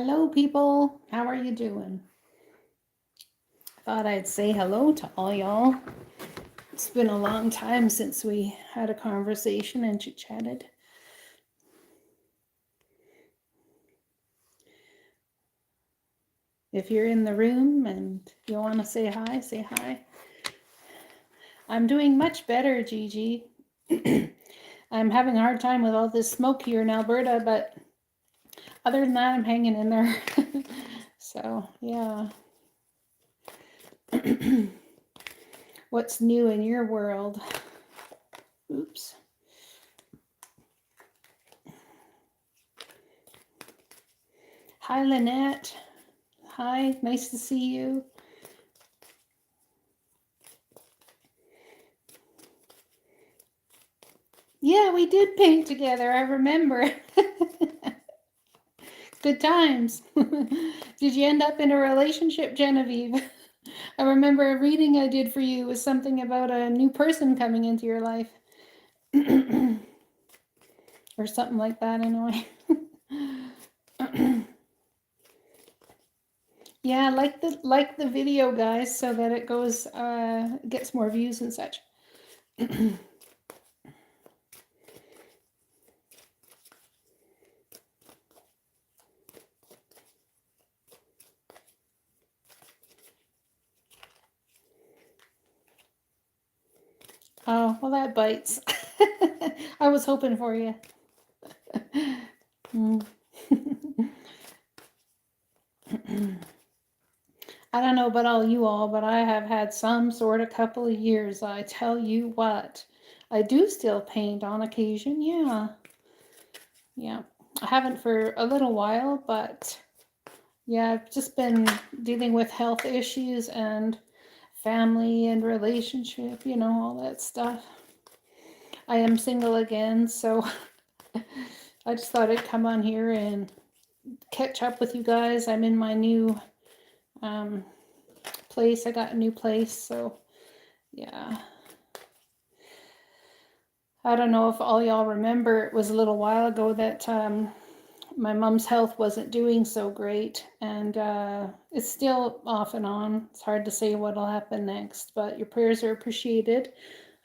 Hello, people. How are you doing? Thought I'd say hello to all y'all. It's been a long time since we had a conversation and chit-chatted. If you're in the room and you want to say hi, say hi. I'm doing much better, Gigi. I'm having a hard time with all this smoke here in Alberta, but other than that, I'm hanging in there. So, yeah. What's new in your world? Oops. Hi, Lynette. Hi, nice to see you. Yeah, we did paint together, I remember. Good times. Did you end up in a relationship, Genevieve? I remember a reading I did for you was something about a new person coming into your life. Or something like that, anyway. Yeah, like the video, guys, so that it goes gets more views and such. Oh, well, that bites. I was hoping for you. I don't know about all you all, but I have had some sort of couple of years. I tell you what, I do still paint on occasion. Yeah. Yeah. I haven't for a little while, but yeah, I've just been dealing with health issues and family and relationship, all that stuff. I am single again, so I just thought I'd come on here and catch up with you guys. I'm in my new place. I got a new place, so yeah. I don't know if all y'all remember, it was a little while ago that my mom's health wasn't doing so great, and it's still off and on. It's hard to say what'll happen next, but your prayers are appreciated.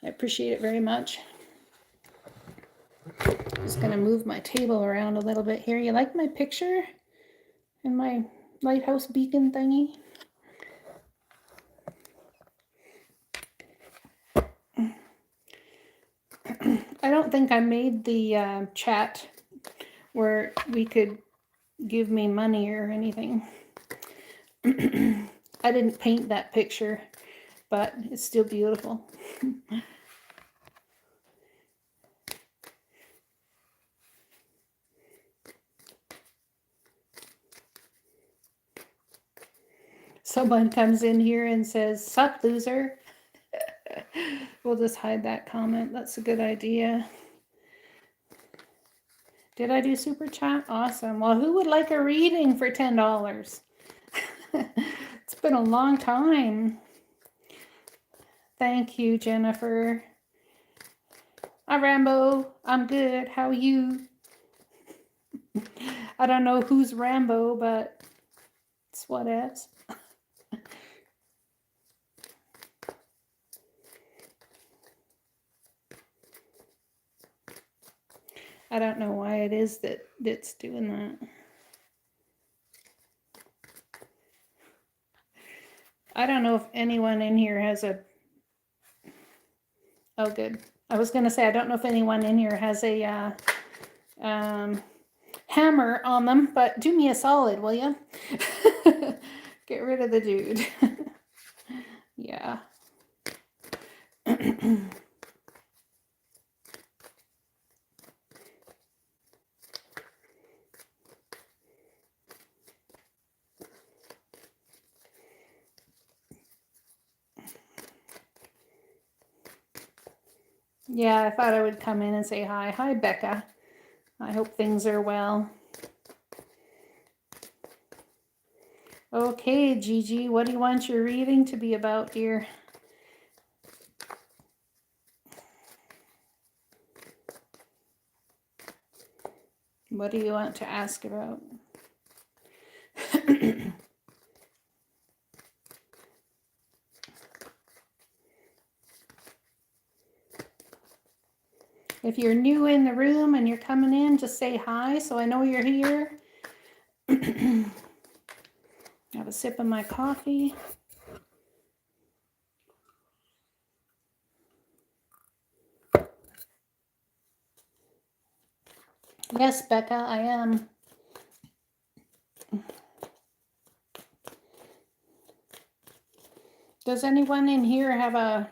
I appreciate it very much. Just gonna move my table around a little bit here. You like my picture and my lighthouse beacon thingy? I don't think I made the chat where we could give me money or anything. I didn't paint that picture, but it's still beautiful. Someone comes in here and says, "Sup, loser." We'll just hide that comment. That's a good idea. Did I do super chat? Awesome. Well, who would like a reading for $10? It's been a long time. Thank you, Jennifer. Hi, Rambo. I'm good. How are you? I don't know who's Rambo, but it's whatevs. I don't know why it is that it's doing that. I don't know if anyone in here has a... Oh, good. I was going to say, I don't know if anyone in here has a hammer on them, but do me a solid, will you? Get rid of the dude. Yeah. Yeah, I thought I would come in and say hi. Hi, Becca. I hope things are well. Okay, Gigi, what do you want your reading to be about, dear? What do you want to ask about? If you're new in the room and you're coming in, just say hi so I know you're here. Have a sip of my coffee. Yes, Becca, I am. Does anyone in here have a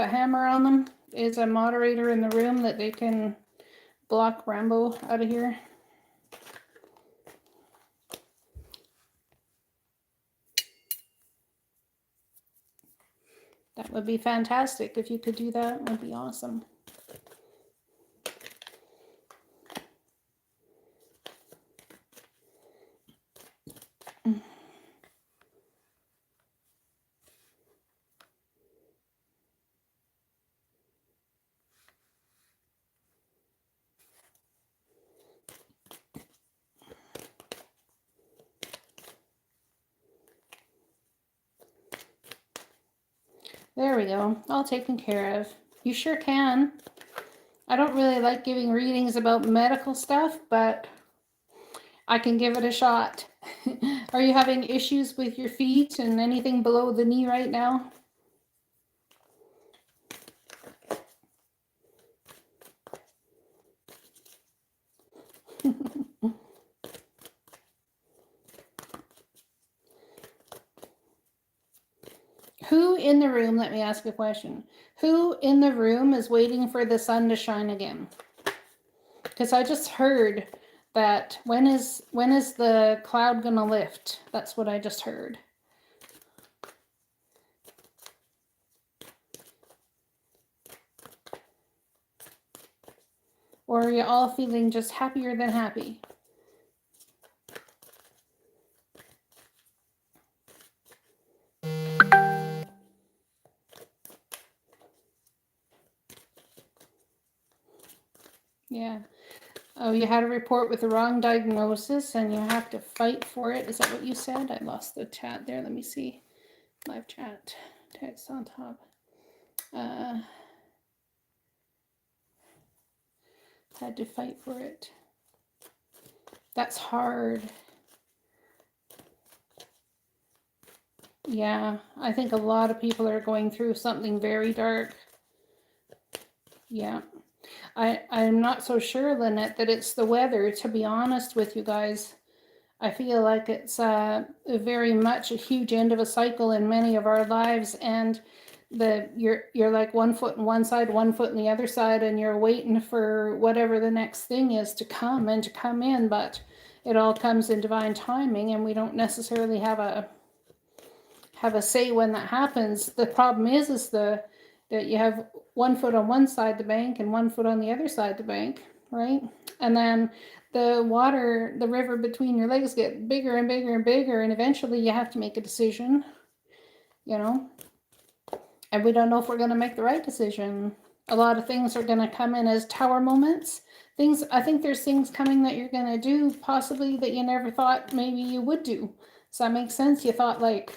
hammer on them? Is a moderator in the room that they can block Rambo out of here? That would be fantastic. If you could do that, it would be awesome. There we go. All taken care of. You sure can. I don't really like giving readings about medical stuff, but I can give it a shot. Are you having issues with your feet and anything below the knee right now? Who in the room, let me ask a question. Who in the room is waiting for the sun to shine again? Because I just heard that when is the cloud gonna lift? That's what I just heard. Or are you all feeling just happier than happy? Yeah. Oh, you had a report with the wrong diagnosis and you have to fight for it. Is that what you said? I lost the chat there. Let me see. Live chat. Text on top. Had to fight for it. That's hard. Yeah, I think a lot of people are going through something very dark. Yeah. I'm not so sure, Lynette, that it's the weather, to be honest with you guys. I feel like it's very much a huge end of a cycle in many of our lives, and you're like 1 foot on one side, 1 foot on the other side, and you're waiting for whatever the next thing is to come and to come in, but it all comes in divine timing, and we don't necessarily have a say when that happens. The problem is that you have 1 foot on one side of the bank and 1 foot on the other side of the bank, right? And then the water, the river between your legs get bigger and bigger and bigger, and eventually you have to make a decision, you know? And we don't know if we're going to make the right decision. A lot of things are going to come in as tower moments. I think there's things coming that you're going to do possibly that you never thought maybe you would do. Does that make sense? You thought like,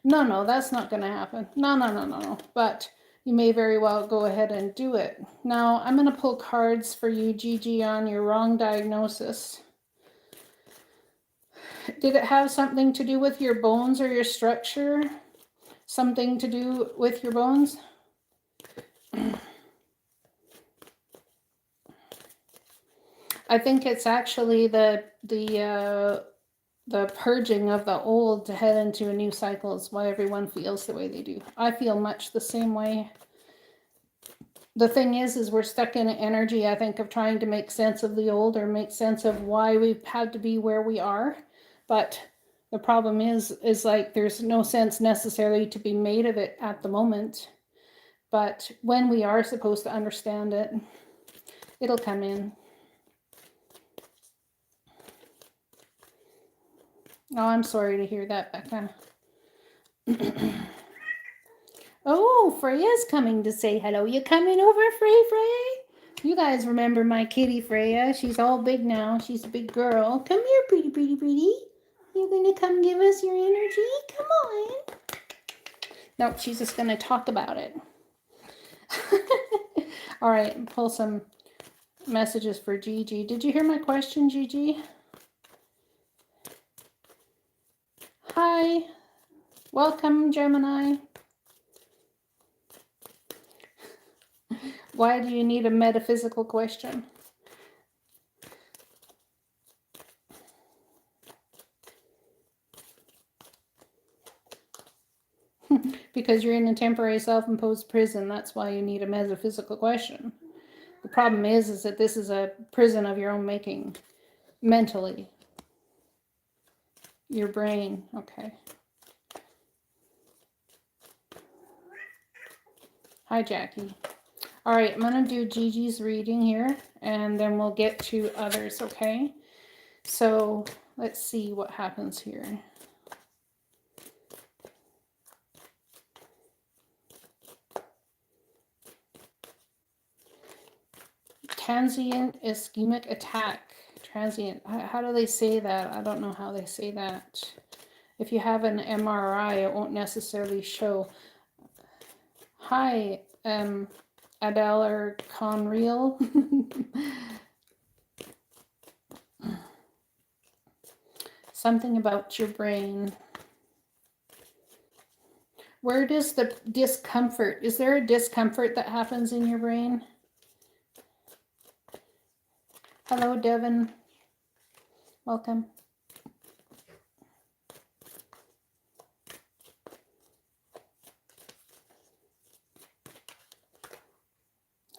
no, that's not going to happen. No. But you may very well go ahead and do it. Now, I'm going to pull cards for you, Gigi, on your wrong diagnosis. Did it have something to do with your bones or your structure? Something to do with your bones? I think it's actually the purging of the old to head into a new cycle is why everyone feels the way they do. I feel much the same way. The thing is we're stuck in an energy, I think, of trying to make sense of the old or make sense of why we've had to be where we are. But the problem is like there's no sense necessarily to be made of it at the moment. But when we are supposed to understand it, it'll come in. Oh, I'm sorry to hear that, Becca. Oh, Freya's coming to say hello. You coming over, Frey? You guys remember my kitty Freya? She's all big now. She's a big girl. Come here, pretty, pretty, pretty. You gonna come give us your energy? Come on. Nope, she's just gonna talk about it. All right, pull some messages for Gigi. Did you hear my question, Gigi? Hi. Welcome, Gemini. Why do you need a metaphysical question? Because you're in a temporary self-imposed prison. That's why you need a metaphysical question. The problem is that this is a prison of your own making, mentally. Your brain. Okay. Hi, Jackie. All right, I'm going to do Gigi's reading here, and then we'll get to others, okay? So let's see what happens here. Transient ischemic attack. Transient. How do they say that? I don't know how they say that. If you have an MRI, it won't necessarily show. Hi, Adele or Conreal. Something about your brain. Where does the discomfort, is there a discomfort that happens in your brain? Hello, Devin. Welcome.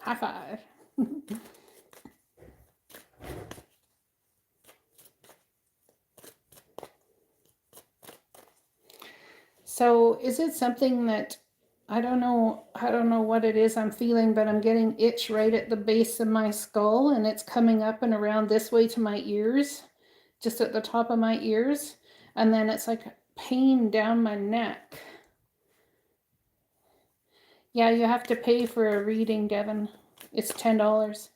High five. So is it something that I don't know what it is I'm feeling, but I'm getting itch right at the base of my skull, and it's coming up and around this way to my ears, just at the top of my ears, and then it's like pain down my neck. Yeah, you have to pay for a reading, Devin. It's $10.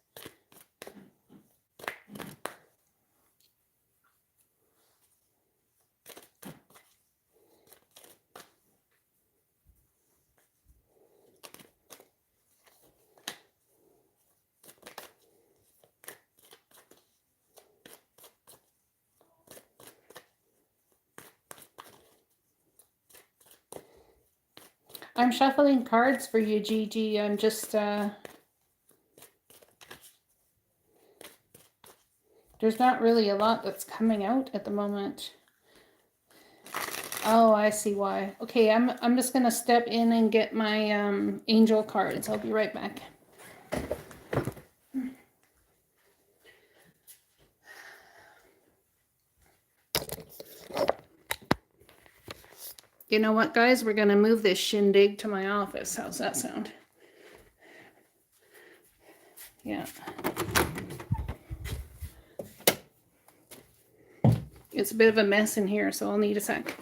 I'm shuffling cards for you, Gigi. I'm just, there's not really a lot that's coming out at the moment. Oh, I see why. Okay, I'm just gonna step in and get my angel cards. I'll be right back. You know what, guys? We're gonna move this shindig to my office. How's that sound? Yeah. It's a bit of a mess in here, so I'll need a sec.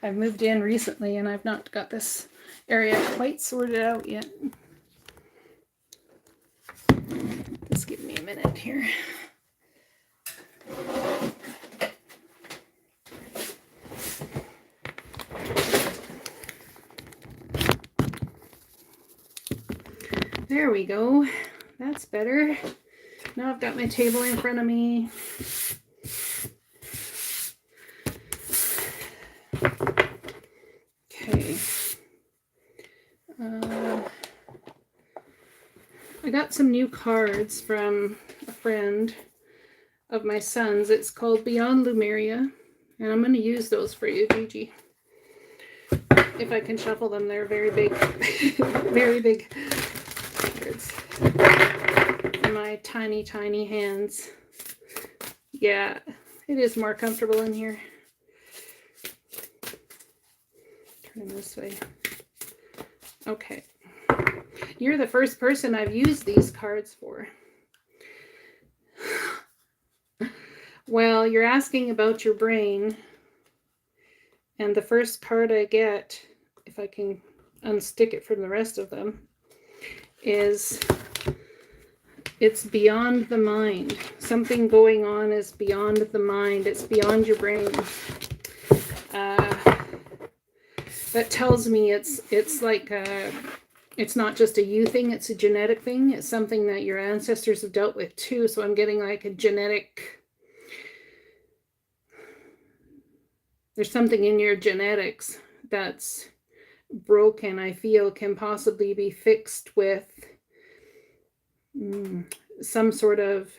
I've moved in recently and I've not got this area quite sorted out yet. Just give me a minute here. There we go. That's better. Now I've got my table in front of me. Okay. I got some new cards from a friend of my son's. It's called Beyond Lumeria, and I'm going to use those for you, Gigi. If I can shuffle them, they're very big, very big cards. In my tiny, tiny hands. Yeah, it is more comfortable in here. Turn this way. Okay. You're the first person I've used these cards for. Well, you're asking about your brain. And the first card I get, if I can unstick it from the rest of them, is It's beyond the mind. Something going on is beyond the mind. It's beyond your brain. That tells me it's like it's not just a you thing, it's a genetic thing. It's something that your ancestors have dealt with too. So I'm getting like a genetic, there's something in your genetics that's broken, I feel, can possibly be fixed with some sort of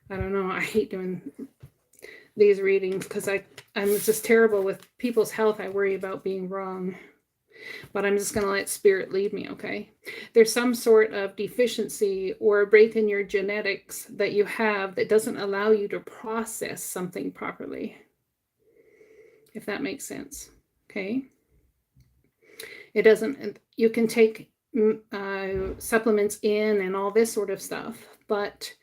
I don't know. I hate doing these readings because I'm just terrible with people's health. I worry about being wrong. But I'm just going to let spirit lead me, okay? There's some sort of deficiency or a break in your genetics that you have that doesn't allow you to process something properly, if that makes sense, okay? It doesn't, you can take supplements in and all this sort of stuff, but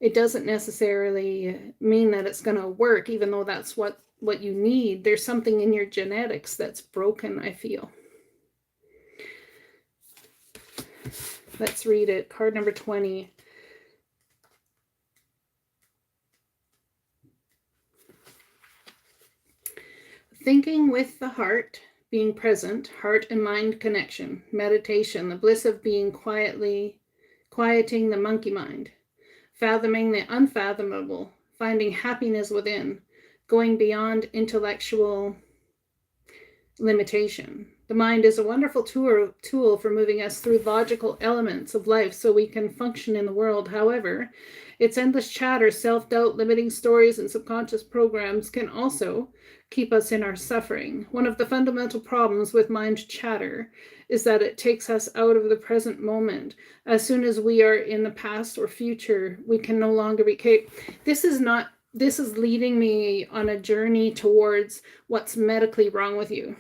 it doesn't necessarily mean that it's going to work, even though that's what you need. There's something in your genetics that's broken, I feel. Let's read it. Card number 20. Thinking with the heart, being present, heart and mind connection, meditation, the bliss of being quieting the monkey mind, fathoming the unfathomable, finding happiness within, going beyond intellectual limitation. The mind is a wonderful tool for moving us through logical elements of life so we can function in the world. However, its endless chatter, self-doubt, limiting stories, and subconscious programs can also keep us in our suffering. One of the fundamental problems with mind chatter is that it takes us out of the present moment. As soon as we are in the past or future, we can no longer be capable. This is leading me on a journey towards what's medically wrong with you.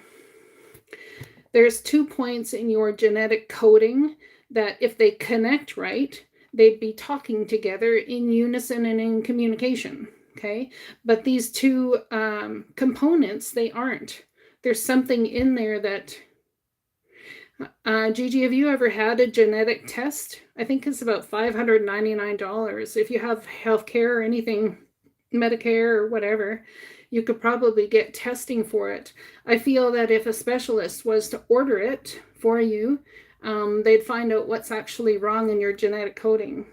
There's 2 points in your genetic coding that if they connect right, they'd be talking together in unison and in communication, okay? But these 2 components, they aren't. There's something in there that... Gigi, have you ever had a genetic test? I think it's about $599. If you have healthcare or anything, Medicare or whatever, you could probably get testing for it. I feel that if a specialist was to order it for you, they'd find out what's actually wrong in your genetic coding.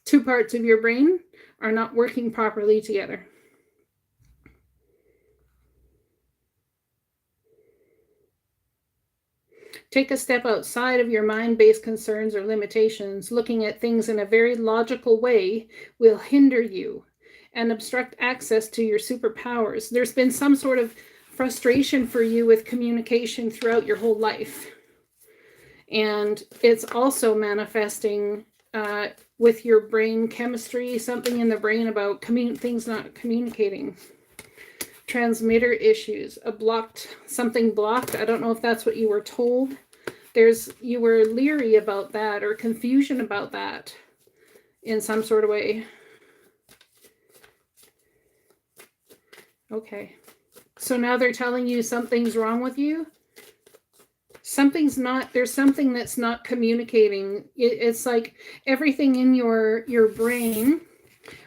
2 parts of your brain are not working properly together. Take a step outside of your mind-based concerns or limitations. Looking at things in a very logical way will hinder you and obstruct access to your superpowers. There's been some sort of frustration for you with communication throughout your whole life. And it's also manifesting with your brain chemistry, something in the brain about things not communicating. Transmitter issues, something blocked. I don't know if that's what you were told. You were leery about that or confusion about that in some sort of way. Okay. So now they're telling you something's wrong with you? There's something that's not communicating. It's like everything in your brain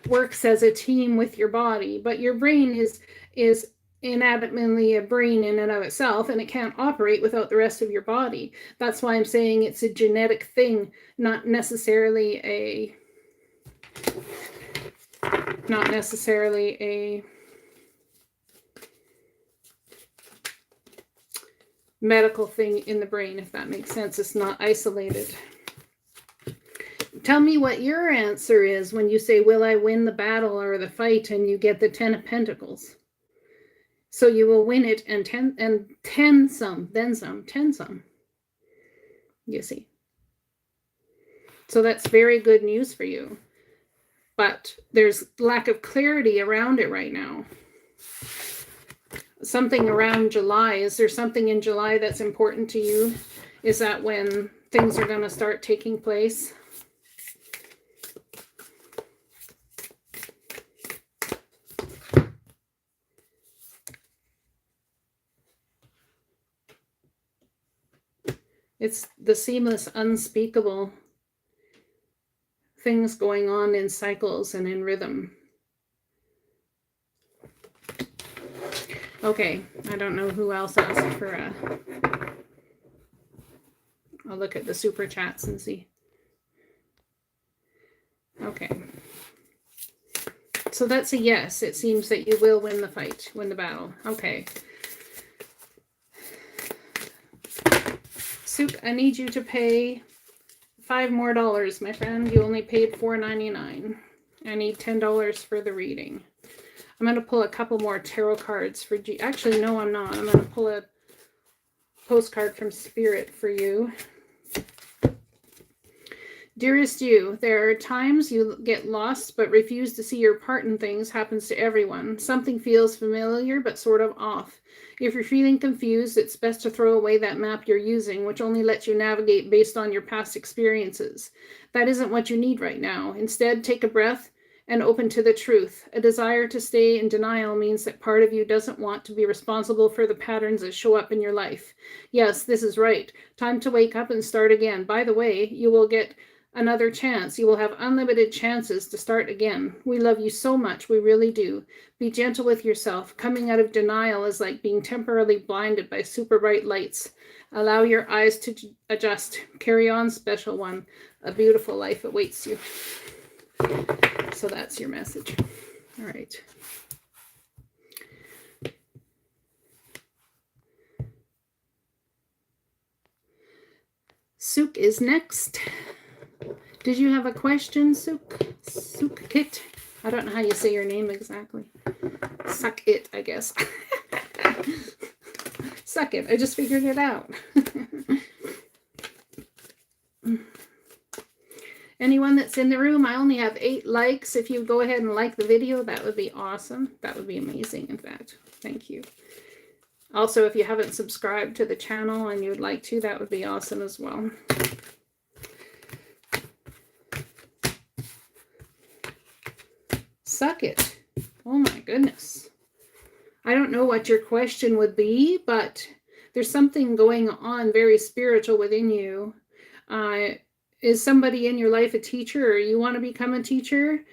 works as a team with your body, but your brain is inadvertently a brain in and of itself, and it can't operate without the rest of your body. That's why I'm saying it's a genetic thing, not necessarily a medical thing in the brain, if that makes sense. It's not isolated. Tell me what your answer is when you say, will I win the battle or the fight, and you get the 10 of Pentacles. So you will win it and 10 some, then some, 10 some. You see. So that's very good news for you. But there's lack of clarity around it right now. Something around July. Is there something in July that's important to you? Is that when things are going to start taking place? It's the seamless, unspeakable things going on in cycles and in rhythm. Okay, I don't know who else asked for a... I'll look at the super chats and see. Okay. So that's a yes. It seems that you will win the fight, win the battle. Okay. Soup, I need you to pay $5 more, my friend. You only paid $4.99. I need $10 for the reading. I'm going to pull a couple more tarot cards for G. Actually, no, I'm not. I'm going to pull a postcard from Spirit for you. Dearest you, there are times you get lost but refuse to see your part in things. Happens to everyone. Something feels familiar but sort of off. If you're feeling confused, it's best to throw away that map you're using, which only lets you navigate based on your past experiences. That isn't what you need right now. Instead, take a breath and open to the truth. A desire to stay in denial means that part of you doesn't want to be responsible for the patterns that show up in your life. Yes, this is right. Time to wake up and start again. By the way, you will get another chance. You will have unlimited chances to start again. We love you so much. We really do. Be gentle with yourself. Coming out of denial is like being temporarily blinded by super bright lights. Allow your eyes to adjust. Carry on, special one. A beautiful life awaits you. So that's your message. All right. Sook is next. Did you have a question, Sook? Sook Kit? I don't know how you say your name exactly. Suck it, I guess. Suck it. I just figured it out. Anyone that's in the room, I only have 8 likes. If you go ahead and like the video, that would be awesome. That would be amazing, in fact. Thank you. Also, if you haven't subscribed to the channel and you'd like to, that would be awesome as well. Suck it. Oh my goodness. I don't know what your question would be, but there's something going on very spiritual within you. Is somebody in your life a teacher, or you want to become a teacher?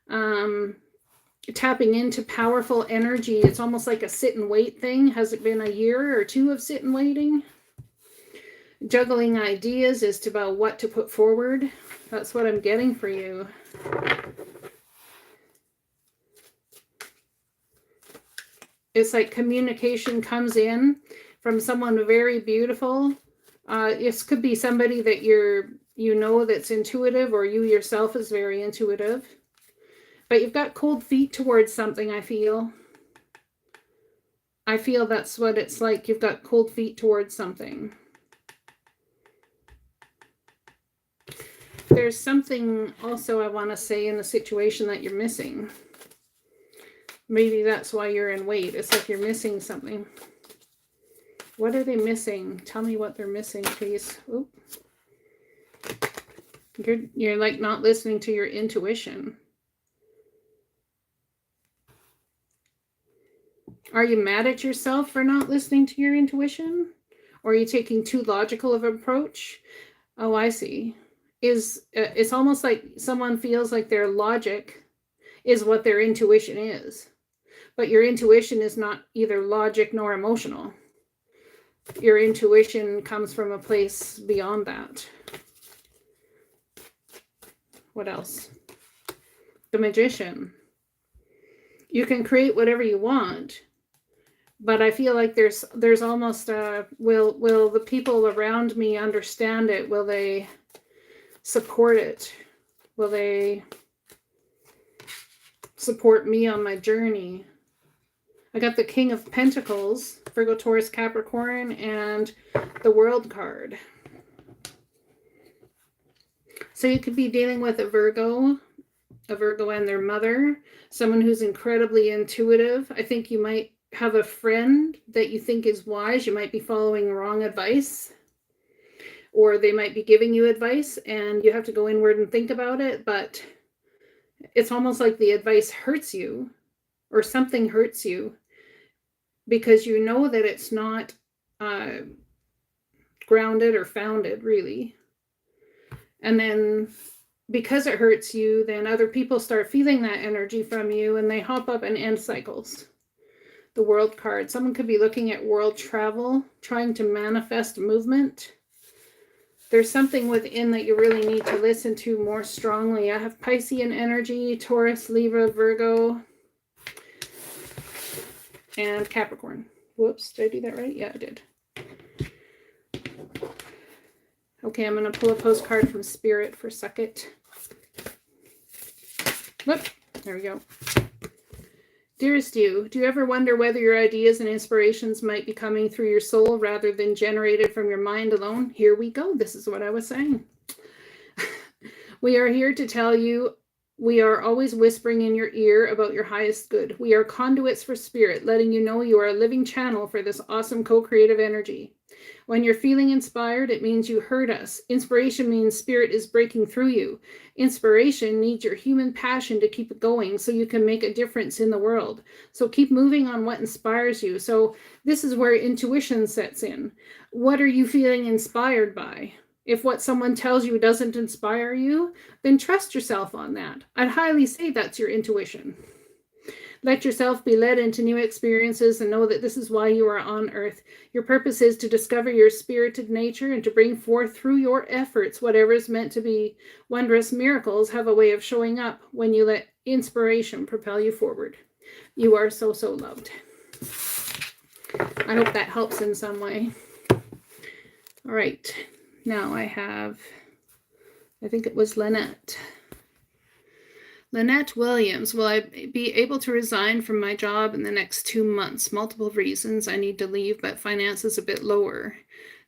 Tapping into powerful energy. It's almost like a sit and wait thing. Has it been a year or 2 of sit and waiting? Juggling ideas as to about what to put forward. That's what I'm getting for you. It's like communication comes in from someone very beautiful. This could be somebody that you know that's intuitive, or you yourself is very intuitive. But you've got cold feet towards something, I feel. I feel that's what it's like. You've got cold feet towards something. There's something also I want to say in the situation that you're missing. Maybe that's why you're in wait. It's like you're missing something. What are they missing? Tell me what they're missing, please. Oop. You're like not listening to your intuition. Are you mad at yourself for not listening to your intuition? Or are you taking too logical of an approach? Oh, I see. It's almost like someone feels like their logic is what their intuition is. But your intuition is not either logic nor emotional. Your intuition comes from a place beyond that. What else? The Magician. You can create whatever you want, but I feel like there's almost a, will the people around me understand it? Will they support it? Will they support me on my journey? I got the King of Pentacles, Virgo, Taurus, Capricorn, and the World card. So you could be dealing with a Virgo and their mother, someone who's incredibly intuitive. I think you might have a friend that you think is wise. You might be following wrong advice, or they might be giving you advice and you have to go inward and think about it, but it's almost like the advice hurts you, or something hurts you, because you know that it's not grounded or founded, really. And then because it hurts you, then other people start feeling that energy from you, and they hop up and end cycles. The World card. Someone could be looking at world travel, trying to manifest movement. There's something within that you really need to listen to more strongly. I have Piscean energy, Taurus, Libra, Virgo, and Capricorn. Whoops, did I do that right? Yeah, I did. Okay, I'm going to pull a postcard from Spirit for Suck It. Whoop, there we go. Dearest you, do you ever wonder whether your ideas and inspirations might be coming through your soul rather than generated from your mind alone? Here we go. This is what I was saying. We are here to tell you we are always whispering in your ear about your highest good. We are conduits for spirit, letting you know you are a living channel for this awesome co-creative energy. When you're feeling inspired, it means you heard us. Inspiration means spirit is breaking through you. Inspiration needs your human passion to keep it going so you can make a difference in the world. So keep moving on what inspires you. So this is where intuition sets in. What are you feeling inspired by? If what someone tells you doesn't inspire you, then trust yourself on that. I'd highly say that's your intuition. Let yourself be led into new experiences and know that this is why you are on earth. Your purpose is to discover your spirited nature and to bring forth through your efforts whatever is meant to be. Wondrous miracles have a way of showing up when you let inspiration propel you forward. You are so, so loved. I hope that helps in some way. All right. Now I think it was Lynette. Lynette Williams, will I be able to resign from my job in the next 2 months? Multiple reasons I need to leave, but finance is a bit lower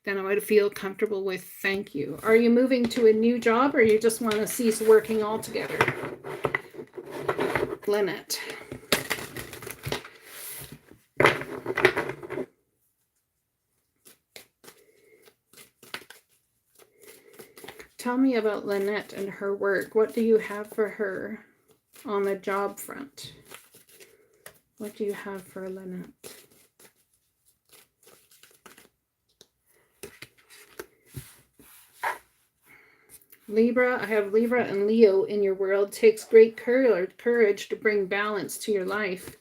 than I would feel comfortable with. Thank you. Are you moving to a new job or you just want to cease working altogether? Lynette. Tell me about Lynette and her work. What do you have for her on the job front? What do you have for Lynette? Libra, I have Libra and Leo in your world. Takes great courage to bring balance to your life.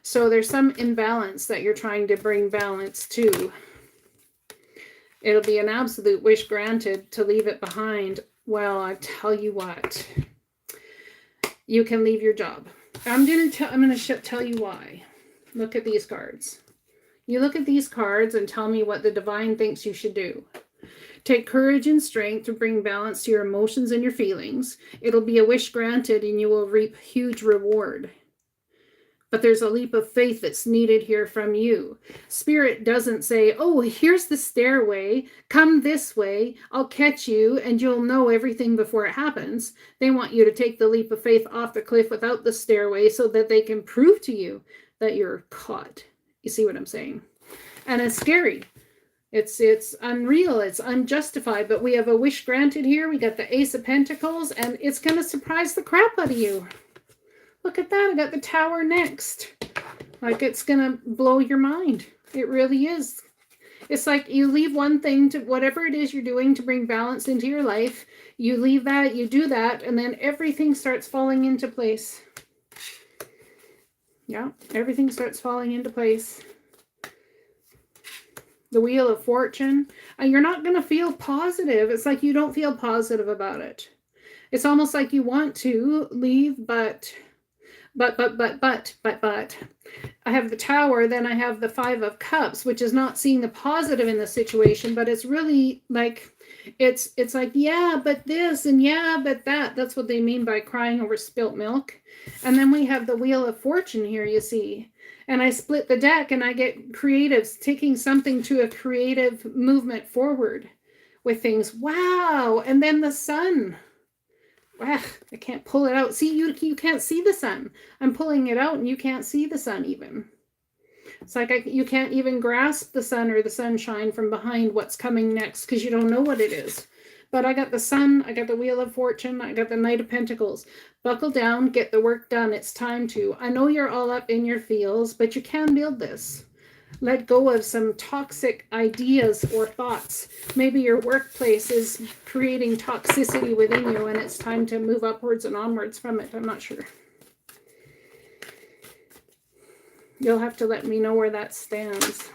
So there's some imbalance that you're trying to bring balance to. It'll be an absolute wish granted to leave it behind. Well, I tell you what, you can leave your job. I'm going to tell you why. Look at these cards. You look at these cards and tell me what the divine thinks you should do. Take courage and strength to bring balance to your emotions and your feelings. It'll be a wish granted and you will reap huge reward. But there's a leap of faith that's needed here from you. Spirit doesn't say, oh, here's the stairway. Come this way. I'll catch you and you'll know everything before it happens. They want you to take the leap of faith off the cliff without the stairway so that they can prove to you that you're caught. You see what I'm saying? And it's scary. It's unreal. It's unjustified. But we have a wish granted here. We got the Ace of Pentacles and it's going to surprise the crap out of you. Look at that. I got the Tower next. Like it's going to blow your mind. It really is. It's like you leave one thing to whatever it is you're doing to bring balance into your life. You leave that, you do that, and then everything starts falling into place. Yeah, everything starts falling into place. The Wheel of Fortune. And you're not going to feel positive. It's like you don't feel positive about it. It's almost like you want to leave, but I have the Tower, then I have the Five of Cups, which is not seeing the positive in the situation, but it's really like, it's like, yeah, but this and yeah, but that. That's what they mean by crying over spilt milk. And then we have the Wheel of Fortune here, you see. And I split the deck and I get creatives taking something to a creative movement forward with things. Wow. And then the Sun. Wow, I can't pull it out. See, you can't see the Sun. I'm pulling it out and you can't see the Sun even. It's like you can't even grasp the Sun or the sunshine from behind what's coming next because you don't know what it is. But I got the Sun, I got the Wheel of Fortune, I got the Knight of Pentacles. Buckle down, get the work done. It's time to. I know you're all up in your feels, but you can build this. Let go of some toxic ideas or thoughts. Maybe your workplace is creating toxicity within you and it's time to move upwards and onwards from it. I'm not sure. You'll have to let me know where that stands.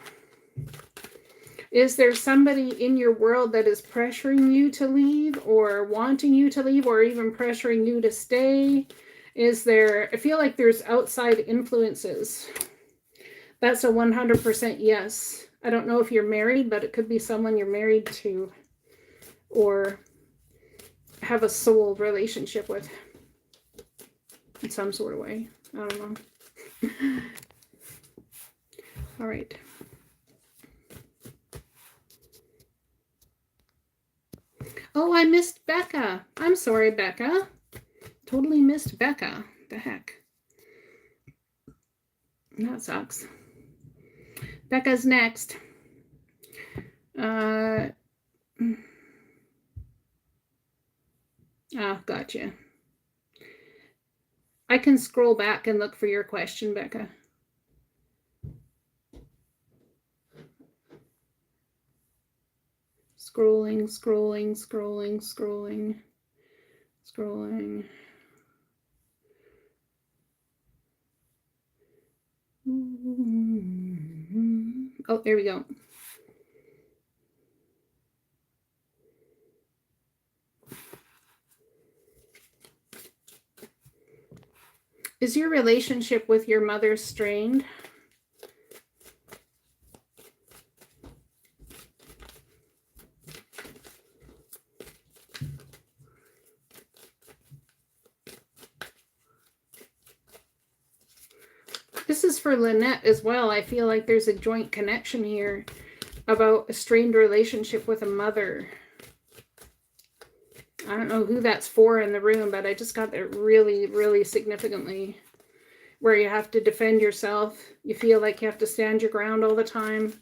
Is there somebody in your world that is pressuring you to leave or wanting you to leave or even pressuring you to stay? Is there, I feel like there's outside influences. That's a 100% yes. I don't know if you're married, but it could be someone you're married to or have a soul relationship with in some sort of way. I don't know. All right. Oh, I missed Becca. I'm sorry, Becca. Totally missed Becca. The heck. That sucks. Becca's next. Oh, gotcha. I can scroll back and look for your question, Becca. Scrolling, scrolling, scrolling, scrolling, scrolling. Oh, there we go. Is your relationship with your mother strained? This is for Lynette as well. I feel like there's a joint connection here about a strained relationship with a mother. I don't know who that's for in the room, but I just got that really, really significantly. Where you have to defend yourself. You feel like you have to stand your ground all the time.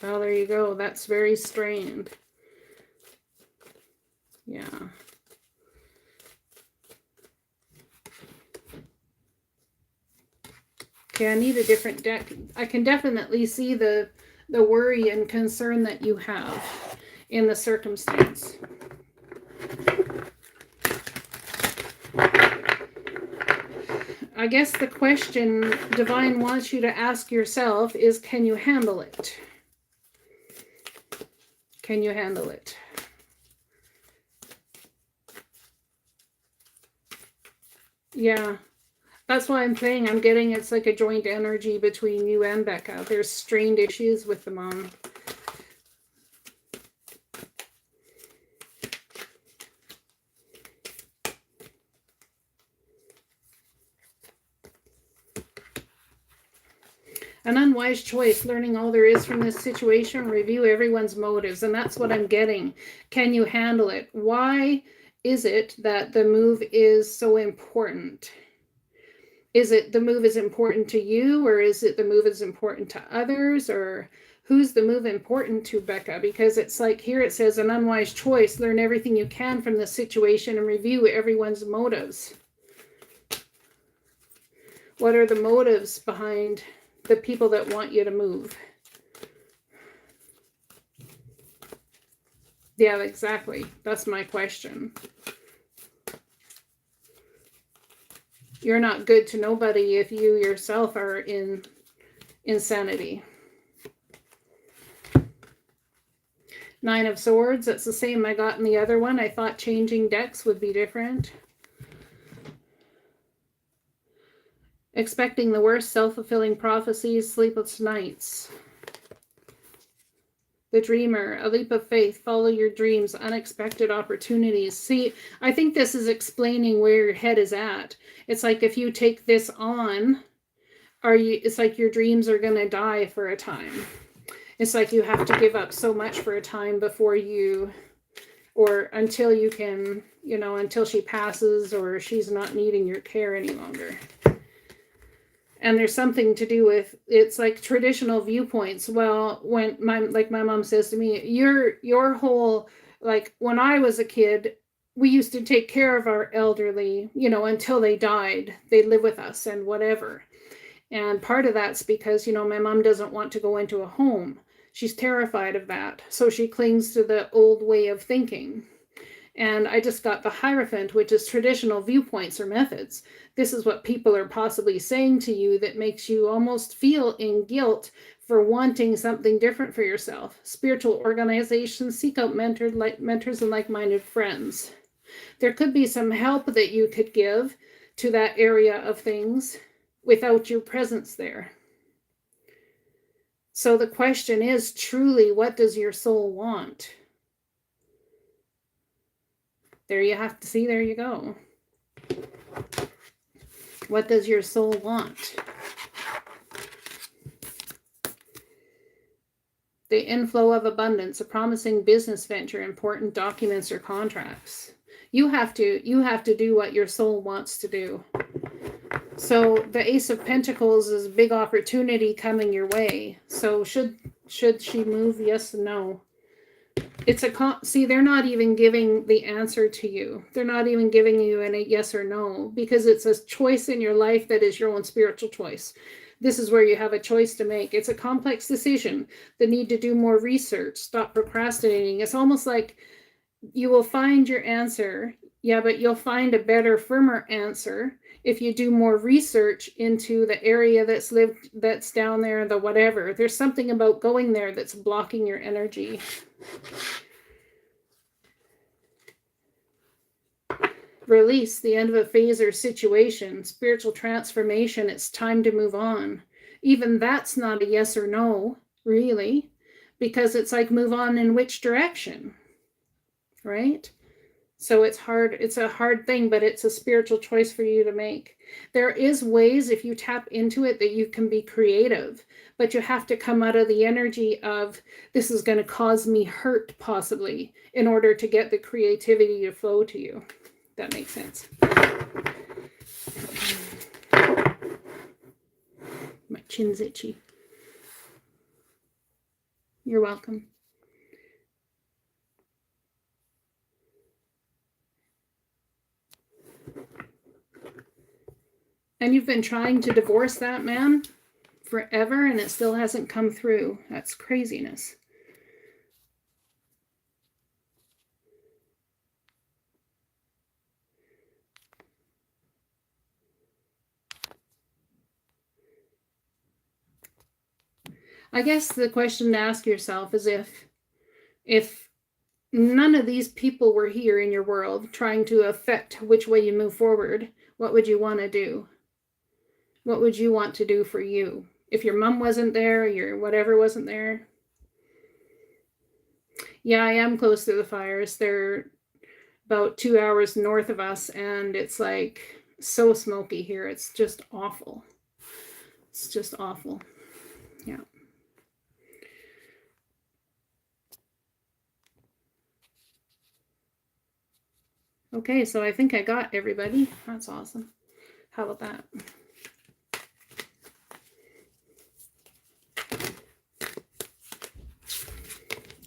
Oh, there you go. That's very strained. Yeah. Okay, I need a different deck. I can definitely see the worry and concern that you have in the circumstance. I guess the question Divine wants you to ask yourself is, can you handle it? Can you handle it? Yeah. That's why I'm saying I'm getting it's like a joint energy between you and Becca. There's strained issues with the mom. An unwise choice, learning all there is from this situation, review everyone's motives. And that's what I'm getting. Can you handle it? Why is it that the move is so important? Is it the move is important to you, or is it the move is important to others, or who's the move important to, Becca? Because it's like here it says an unwise choice, learn everything you can from the situation and review everyone's motives. What are the motives behind the people that want you to move? Yeah, exactly. That's my question. You're not good to nobody if you yourself are in insanity. Nine of Swords, that's the same I got in the other one. I thought changing decks would be different. Expecting the worst, self-fulfilling prophecies, sleepless nights. The Dreamer, a leap of faith, follow your dreams, unexpected opportunities. See, I think this is explaining where your head is at. It's like if you take this on, it's like your dreams are going to die for a time. It's like you have to give up so much for a time before you, or until you can, you know, until she passes or she's not needing your care any longer. And there's something to do with, it's like traditional viewpoints. Well, when my mom says to me, your whole, like when I was a kid, we used to take care of our elderly, you know, until they died. They live with us and whatever. And part of that's because, you know, my mom doesn't want to go into a home. She's terrified of that. So she clings to the old way of thinking. And I just got the Hierophant, which is traditional viewpoints or methods. This is what people are possibly saying to you that makes you almost feel in guilt for wanting something different for yourself. Spiritual organizations seek out mentors and like-minded friends. There could be some help that you could give to that area of things without your presence there. So the question is, truly, what does your soul want? There you have to see, there you go. What does your soul want? The inflow of abundance, a promising business venture, important documents or contracts. You have to do what your soul wants to do. So the Ace of Pentacles is a big opportunity coming your way. So should she move? Yes and no. It's see, they're not even giving the answer to you. They're not even giving you any yes or no, because it's a choice in your life that is your own spiritual choice. This is where you have a choice to make. It's a complex decision. The need to do more research, stop procrastinating. It's almost like you will find your answer. Yeah, but you'll find a better, firmer answer if you do more research into the area that's down there, the whatever. There's something about going there that's blocking your energy. Release, the end of a phase or situation, spiritual transformation, it's time to move on. Even that's not a yes or no, really, because it's like move on in which direction, right? So it's hard, it's a hard thing, but it's a spiritual choice for you to make. There is ways, if you tap into it, that you can be creative, but you have to come out of the energy of, this is going to cause me hurt, possibly, in order to get the creativity to flow to you. That makes sense. My chin's itchy. You're welcome. And you've been trying to divorce that man forever, and it still hasn't come through. That's craziness. I guess the question to ask yourself is, if none of these people were here in your world trying to affect which way you move forward, what would you want to do? What would you want to do for you? If your mom wasn't there, your whatever wasn't there. Yeah, I am close to the fires. They're about 2 hours north of us, and it's like so smoky here. It's just awful. It's just awful. Yeah. Okay, so I think I got everybody. That's awesome. How about that?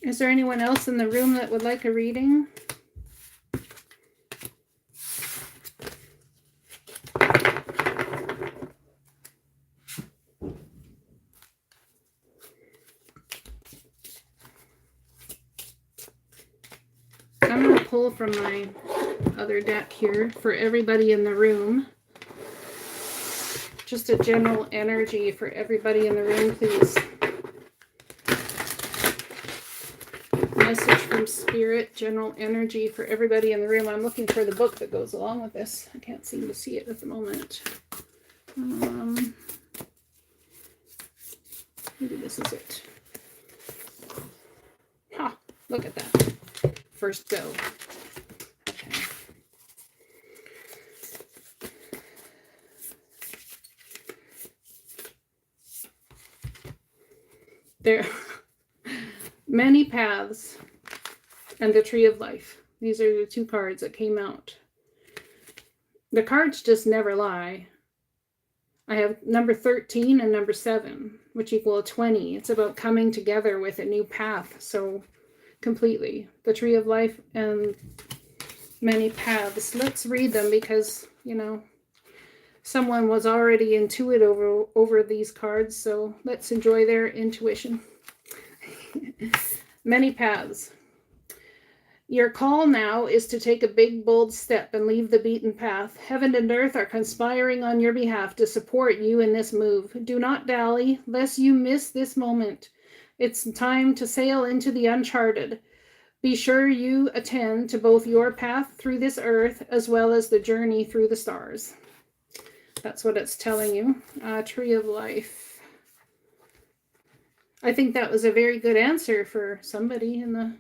Is there anyone else in the room that would like a reading? I'm going to pull from my other deck here for everybody in the room. Just a general energy for everybody in the room, please. Message from Spirit, general energy for everybody in the room. I'm looking for the book that goes along with this. I can't seem to see it at the moment. Maybe this is it. Ha! Look at that. First go. Okay. There are many paths and the Tree of Life. These are the two cards that came out. The cards just never lie. I have number 13 and number 7, which equal 20. It's about coming together with a new path. So completely. The tree of life and many paths. Let's read them because, you know, someone was already intuitive over these cards. So let's enjoy their intuition. Many paths. Your call now is to take a big, bold step and leave the beaten path. Heaven and earth are conspiring on your behalf to support you in this move. Do not dally, lest you miss this moment. It's time to sail into the uncharted. Be sure you attend to both your path through this earth as well as the journey through the stars. That's what it's telling you. Tree of life. I think that was a very good answer for somebody in the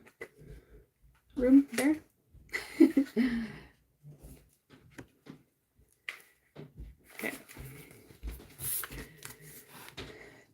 room there. Okay.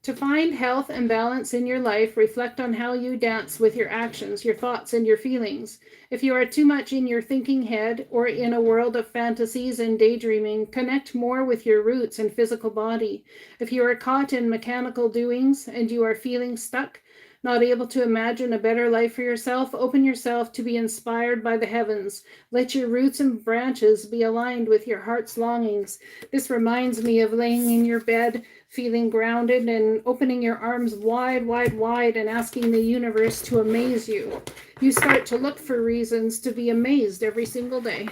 To find health and balance in your life, reflect on how you dance with your actions, your thoughts, and your feelings. If you are too much in your thinking head or in a world of fantasies and daydreaming, connect more with your roots and physical body. If you are caught in mechanical doings and you are feeling stuck, not able to imagine a better life for yourself, open yourself to be inspired by the heavens. Let your roots and branches be aligned with your heart's longings. This reminds me of laying in your bed, feeling grounded and opening your arms wide, wide, wide and asking the universe to amaze you. You start to look for reasons to be amazed every single day.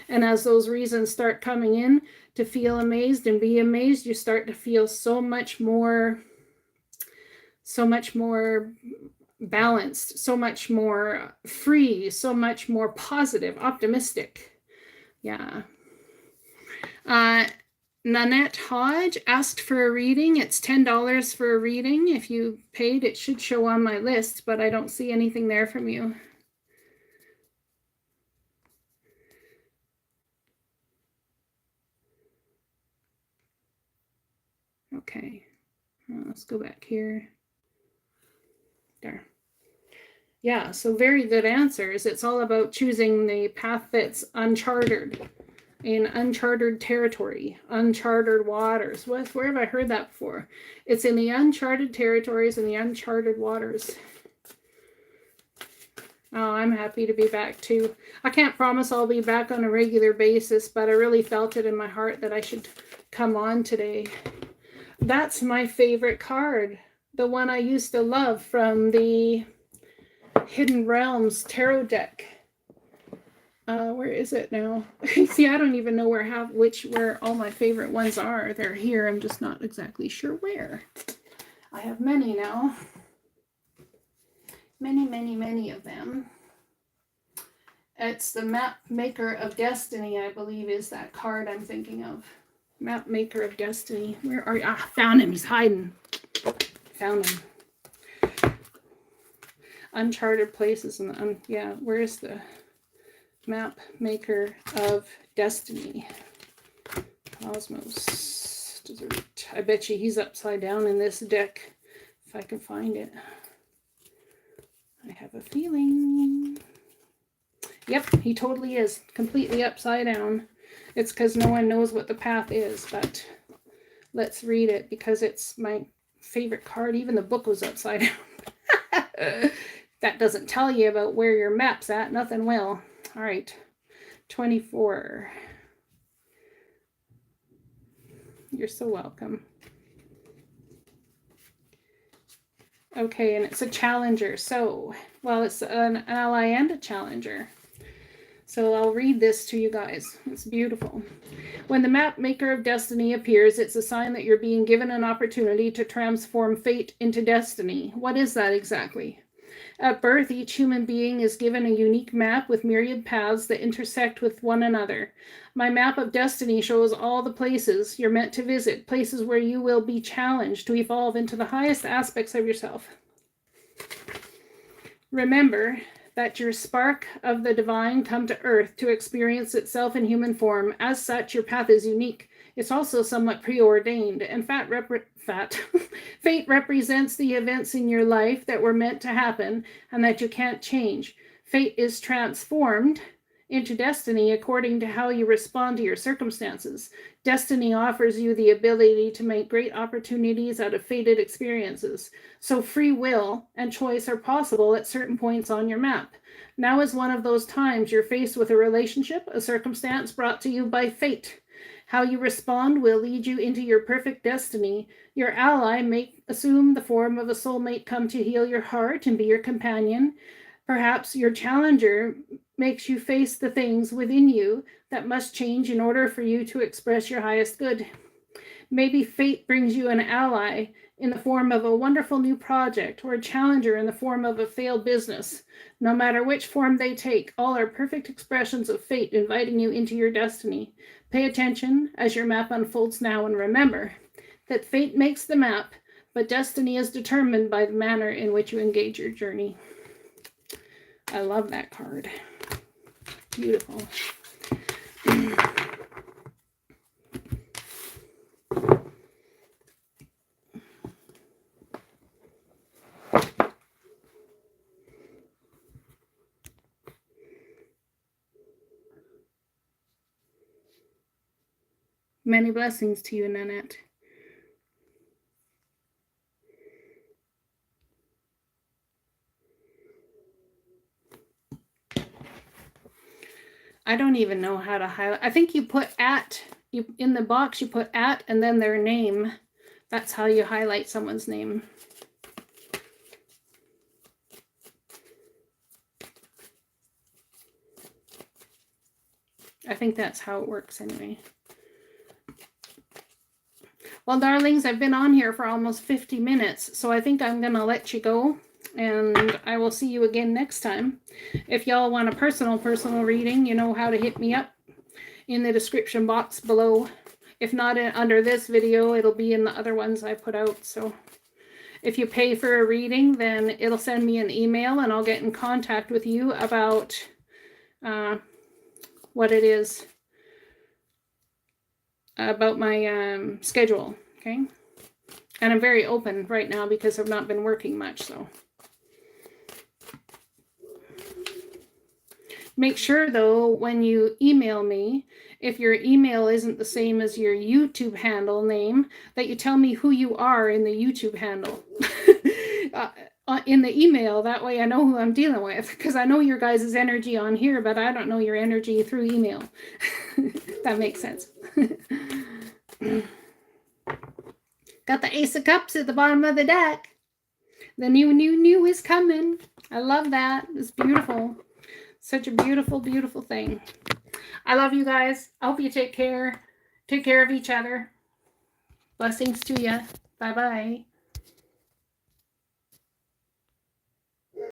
And as those reasons start coming in to feel amazed and be amazed, you start to feel so much more balanced, so much more free, so much more positive, optimistic. Yeah. Nanette Hodge asked for a reading. It's $10 for a reading. If you paid, it should show on my list, but I don't see anything there from you. Okay. Let's go back here. There. Yeah, so very good answers. It's all about choosing the path that's uncharted, in uncharted territory, uncharted waters. Where have I heard that before? It's in the uncharted territories and the uncharted waters. Oh, I'm happy to be back too. I can't promise I'll be back on a regular basis, but I really felt it in my heart that I should come on today. That's my favorite card. The one I used to love from the Hidden Realms tarot deck. Where is it now? See, I don't even know where all my favorite ones are. They're here. I'm just not exactly sure where. I have many now. Many, many, many of them. It's the Map Maker of Destiny, I believe, is that card I'm thinking of. Map Maker of Destiny. Where are you? Ah, found him. He's hiding. Found him. Uncharted places. And yeah, where's the Map Maker of Destiny? Cosmos. Dessert. I bet you he's upside down in this deck, if I can find it. I have a feeling. Yep, he totally is. Completely upside down. It's because no one knows what the path is, but let's read it because it's my favorite card. Even the book was upside down. That doesn't tell you about where your map's at. Nothing will. All right. 24. You're so welcome. Okay, and it's a challenger. So, well, it's an ally and a challenger. So I'll read this to you guys. It's beautiful. When the Map Maker of Destiny appears, it's a sign that you're being given an opportunity to transform fate into destiny. What is that exactly? At birth, each human being is given a unique map with myriad paths that intersect with one another. My map of destiny shows all the places you're meant to visit, places where you will be challenged to evolve into the highest aspects of yourself. Remember that your spark of the divine come to earth to experience itself in human form. As such, your path is unique. It's also somewhat preordained, and fate represents the events in your life that were meant to happen and that you can't change. Fate is transformed into destiny according to how you respond to your circumstances. Destiny offers you the ability to make great opportunities out of fated experiences. So free will and choice are possible at certain points on your map. Now is one of those times you're faced with a relationship, a circumstance brought to you by fate. How you respond will lead you into your perfect destiny. Your ally may assume the form of a soulmate come to heal your heart and be your companion. Perhaps your challenger makes you face the things within you that must change in order for you to express your highest good. Maybe fate brings you an ally in the form of a wonderful new project, or a challenger in the form of a failed business. No matter which form they take, all are perfect expressions of fate inviting you into your destiny. Pay attention as your map unfolds now, and remember that fate makes the map, but destiny is determined by the manner in which you engage your journey. I love that card. Beautiful. Many blessings to you, Nanette. I don't even know how to highlight. I think you put at, in the box you put at and then their name. That's how you highlight someone's name. I think that's how it works anyway. Well, darlings, I've been on here for almost 50 minutes, so I think I'm going to let you go, and I will see you again next time. If y'all want a personal reading, you know how to hit me up in the description box below. If not under this video, it'll be in the other ones I put out. So if you pay for a reading, then it'll send me an email and I'll get in contact with you about what it is, about my schedule, okay? And I'm very open right now because I've not been working much, so. Make sure, though, when you email me, if your email isn't the same as your YouTube handle name, that you tell me who you are in the YouTube handle. In the email, that way I know who I'm dealing with, because I know your guys' energy on here, but I don't know your energy through email. That makes sense. Got the Ace of Cups at the bottom of the deck. The new is coming. I love that. It's beautiful. Such a beautiful, beautiful thing. I love you guys. I hope you take care. Take care of each other. Blessings to you. Bye-bye.